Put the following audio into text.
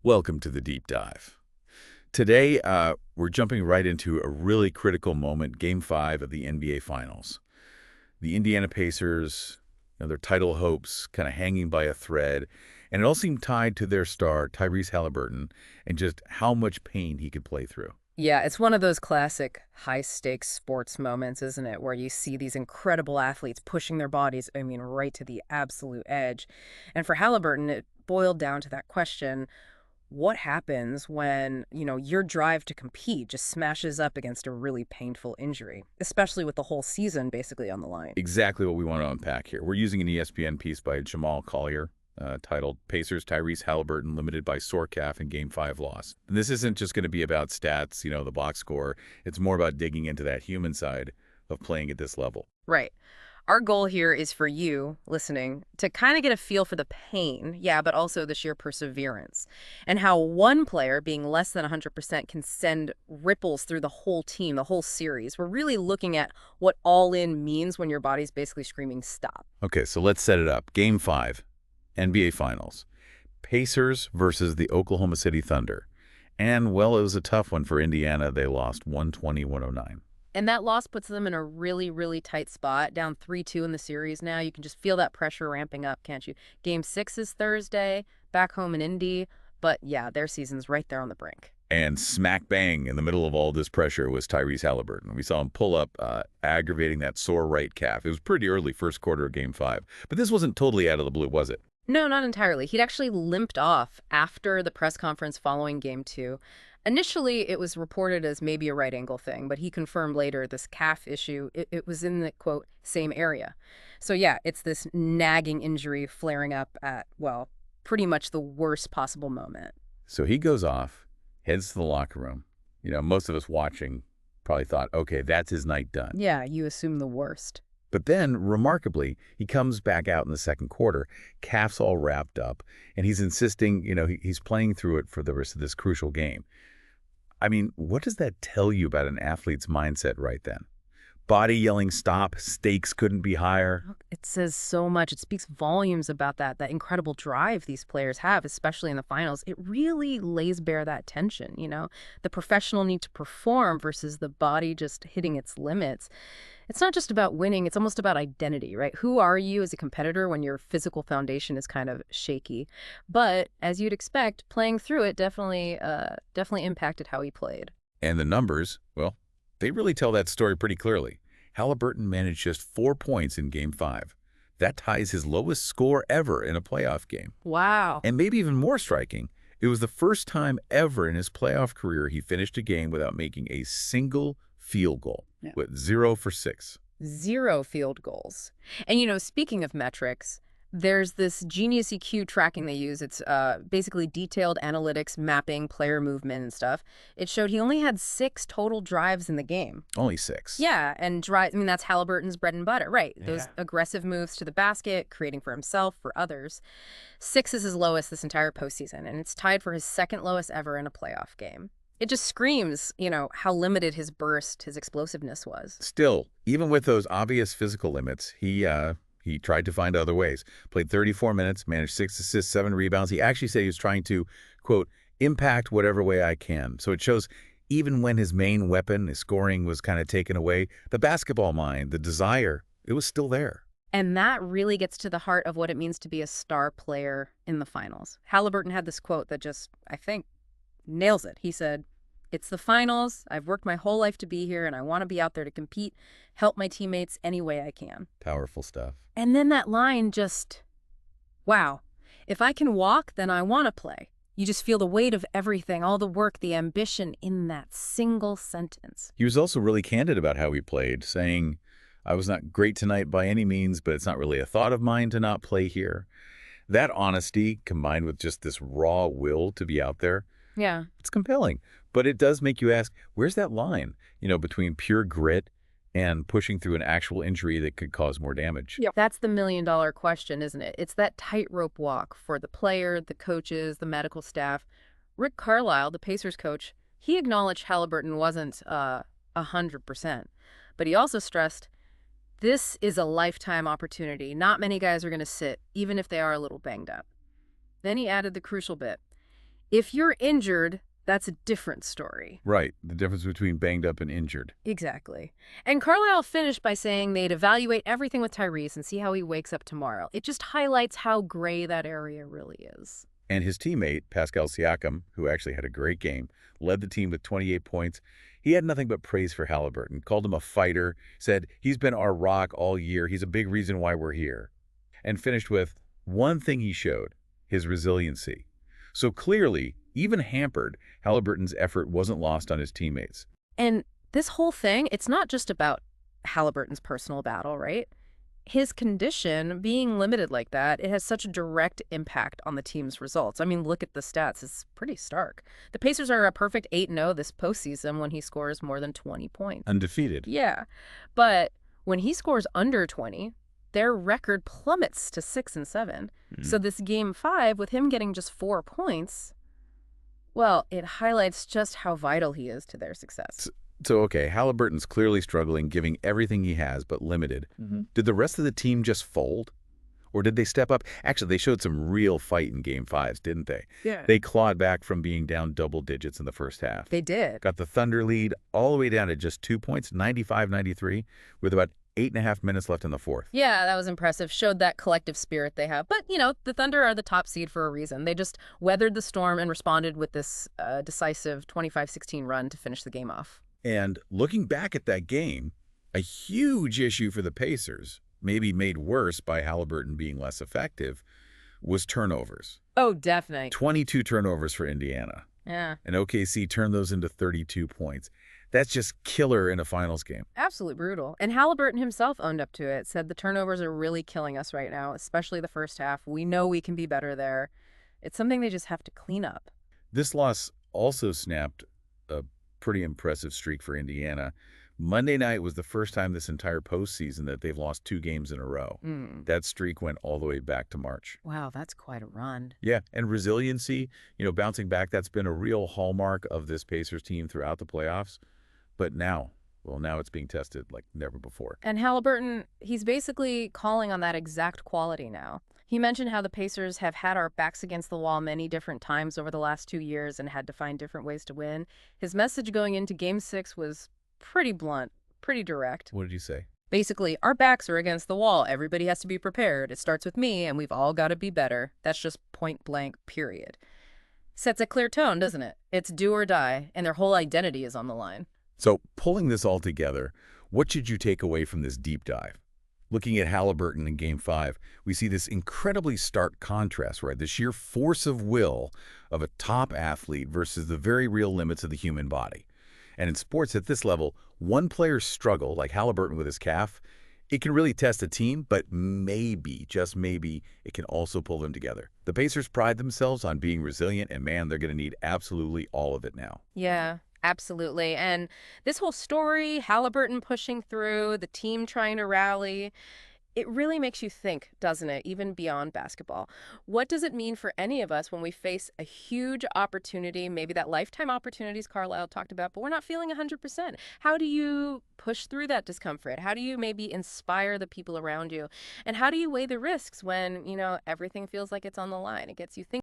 Welcome to the deep dive. Today, we're jumping right into a really critical moment, Game 5 of the NBA Finals. The Indiana Pacers, their title hopes kind of hanging by a thread, and it all seemed tied to their star, Tyrese Haliburton, and just how much pain he could play through. Yeah, it's one of those classic high-stakes sports moments, isn't it? Where you see these incredible athletes pushing their bodies, right to the absolute edge. And for Halliburton, it boiled down to that question, what happens when, your drive to compete just smashes up against a really painful injury, especially with the whole season basically on the line? Exactly what we want to unpack here. We're using an ESPN piece by Jamal Collier titled Pacers Tyrese Haliburton Limited by Sore Calf in Game 5 Loss. And this isn't just going to be about stats, the box score. It's more about digging into that human side of playing at this level. Right. Our goal here is for you, listening, to kind of get a feel for the pain, yeah, but also the sheer perseverance, and how one player being less than 100% can send ripples through the whole team, the whole series. We're really looking at what all in means when your body's basically screaming stop. Okay, so let's set it up. Game 5, NBA Finals. Pacers versus the Oklahoma City Thunder. And, well, it was a tough one for Indiana. They lost 120-109. And that loss puts them in a really, really tight spot, down 3-2 in the series now. You can just feel that pressure ramping up, can't you? Game 6 is Thursday, back home in Indy. But yeah, their season's right there on the brink. And smack bang in the middle of all this pressure was Tyrese Haliburton. We saw him pull up, aggravating that sore right calf. It was pretty early first quarter of Game 5. But this wasn't totally out of the blue, was it? No, not entirely. He'd actually limped off after the press conference following Game 2. Initially, it was reported as maybe a right ankle thing, but he confirmed later this calf issue, it was in the, quote, same area. So yeah, it's this nagging injury flaring up at, well, pretty much the worst possible moment. So he goes off, heads to the locker room. Most of us watching probably thought, okay, that's his night done. Yeah, you assume the worst. But then, remarkably, he comes back out in the second quarter, calf's all wrapped up, and he's insisting, he's playing through it for the rest of this crucial game. I mean, what does that tell you about an athlete's mindset right then? Body yelling stop, stakes couldn't be higher. It says so much. It speaks volumes about that incredible drive these players have, especially in the finals. It really lays bare that tension, the professional need to perform versus the body just hitting its limits. It's not just about winning, it's almost about identity, right? Who are you as a competitor when your physical foundation is kind of shaky? But as you'd expect, playing through it definitely impacted how he played. And the numbers, well, they really tell that story pretty clearly. Haliburton managed just 4 points in Game 5. That ties his lowest score ever in a playoff game. Wow. And maybe even more striking, it was the first time ever in his playoff career he finished a game without making a single field goal, with 0 for 6. 0 field goals. And, speaking of metrics, there's this Genius EQ tracking they use. It's basically detailed analytics, mapping, player movement and stuff. It showed he only had 6 total drives in the game. Only 6. Yeah, and that's Halliburton's bread and butter, right? Those aggressive moves to the basket, creating for himself, for others. 6 is his lowest this entire postseason, and it's tied for his second lowest ever in a playoff game. It just screams, how limited his burst, his explosiveness was. Still, even with those obvious physical limits, he tried to find other ways. Played 34 minutes, managed 6 assists, 7 rebounds. He actually said he was trying to, quote, impact whatever way I can. So it shows even when his main weapon, his scoring, was kind of taken away, the basketball mind, the desire, it was still there. And that really gets to the heart of what it means to be a star player in the finals. Haliburton had this quote that just, I think, nails it. He said, "It's the finals. I've worked my whole life to be here, and I want to be out there to compete, help my teammates any way I can." Powerful stuff. And then that line just, wow. If I can walk, then I want to play. You just feel the weight of everything, all the work, the ambition in that single sentence. He was also really candid about how he played, saying, I was not great tonight by any means, but it's not really a thought of mine to not play here. That honesty, combined with just this raw will to be out there, yeah, it's compelling. But it does make you ask, where's that line, between pure grit and pushing through an actual injury that could cause more damage? Yep. That's the million-dollar question, isn't it? It's that tightrope walk for the player, the coaches, the medical staff. Rick Carlisle, the Pacers coach, he acknowledged Haliburton wasn't 100%. But he also stressed, this is a lifetime opportunity. Not many guys are going to sit, even if they are a little banged up. Then he added the crucial bit. If you're injured, that's a different story. Right, the difference between banged up and injured. Exactly. And Carlisle finished by saying they'd evaluate everything with Tyrese and see how he wakes up tomorrow. It just highlights how gray that area really is. And his teammate, Pascal Siakam, who actually had a great game, led the team with 28 points. He had nothing but praise for Haliburton, called him a fighter, said he's been our rock all year, he's a big reason why we're here, and finished with one thing he showed, his resiliency. So clearly, even hampered, Haliburton's effort wasn't lost on his teammates. And this whole thing, it's not just about Haliburton's personal battle, right? His condition, being limited like that, it has such a direct impact on the team's results. I mean, look at the stats. It's pretty stark. The Pacers are a perfect 8-0 this postseason when he scores more than 20 points. Undefeated. Yeah. But when he scores under 20, their record plummets to 6-7. So this game 5, with him getting just 4 points, well, it highlights just how vital he is to their success. So, okay, Haliburton's clearly struggling, giving everything he has, but limited. Did the rest of the team just fold? Or did they step up? Actually, they showed some real fight in Game 5s, didn't they? Yeah. They clawed back from being down double digits in the first half. They did. Got the Thunder lead all the way down to just 2 points, 95-93, with about 8.5 minutes left in the fourth. Yeah, that was impressive. Showed that collective spirit they have. But, the Thunder are the top seed for a reason. They just weathered the storm and responded with this decisive 25-16 run to finish the game off. And looking back at that game, a huge issue for the Pacers, maybe made worse by Haliburton being less effective, was turnovers. Oh, definitely. 22 turnovers for Indiana. Yeah. And OKC turned those into 32 points. That's just killer in a finals game. Absolutely brutal. And Haliburton himself owned up to it, said the turnovers are really killing us right now, especially the first half. We know we can be better there. It's something they just have to clean up. This loss also snapped a pretty impressive streak for Indiana. Monday night was the first time this entire postseason that they've lost 2 games in a row. That streak went all the way back to March. Wow, that's quite a run. Yeah, and resiliency, bouncing back, that's been a real hallmark of this Pacers team throughout the playoffs. But now it's being tested like never before. And Haliburton, he's basically calling on that exact quality now. He mentioned how the Pacers have had our backs against the wall many different times over the last 2 years and had to find different ways to win. His message going into Game 6 was pretty blunt, pretty direct. What did you say? Basically, our backs are against the wall. Everybody has to be prepared. It starts with me, and we've all got to be better. That's just point blank, period. Sets a clear tone, doesn't it? It's do or die, and their whole identity is on the line. So, pulling this all together, what should you take away from this deep dive? Looking at Haliburton in Game 5, we see this incredibly stark contrast, right? The sheer force of will of a top athlete versus the very real limits of the human body. And in sports at this level, one player's struggle, like Haliburton with his calf, it can really test a team, but maybe, just maybe, it can also pull them together. The Pacers pride themselves on being resilient, and man, they're going to need absolutely all of it now. Yeah. Absolutely. And this whole story, Haliburton pushing through, the team trying to rally, it really makes you think, doesn't it, even beyond basketball? What does it mean for any of us when we face a huge opportunity, maybe that lifetime opportunities Carlisle talked about, but we're not feeling 100%? How do you push through that discomfort? How do you maybe inspire the people around you? And how do you weigh the risks when, everything feels like it's on the line? It gets you thinking.